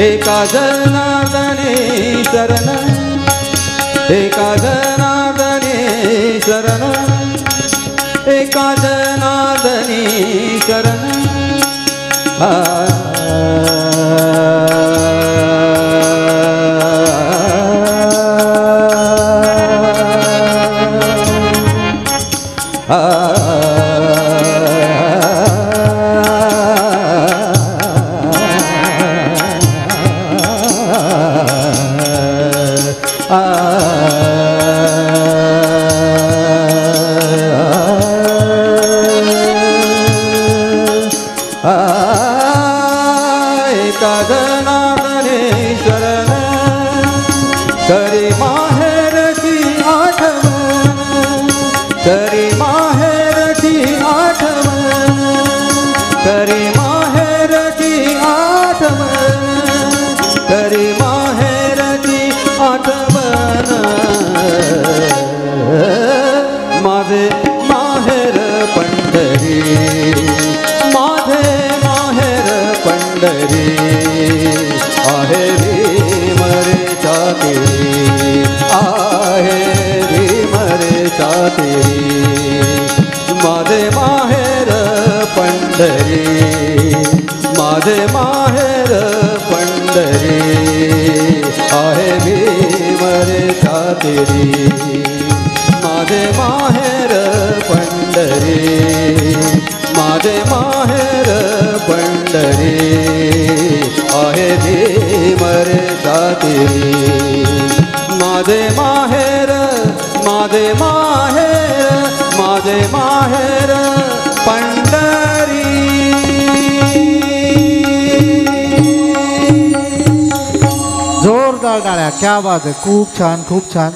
एका जनार्दने शरण, एका जनार्दने शरण, एका जनार्दने शरण, करी माहेरची आठवण, करी माहेरची आठवण, करी माहेरची आठवण, करी माहेरची आठवण. माझे माहेर पंढरी, माझे माहेर पंढरी, आहे भीम रे तेरी, आहे भीम रे तेरी. माझे माहेर पंढरी, माझे माहेर पंढरी, आहे भीम रे तेरी. माझे माहेर पंढरी, माझे माहेर पंढरी, आहे भीम रे तेरी. माझे माहेर, माझे माहेर, माझे माहेर पंढरी. जोरदार टाळ्या. क्या बात आहे. खूप छान, खूप छान.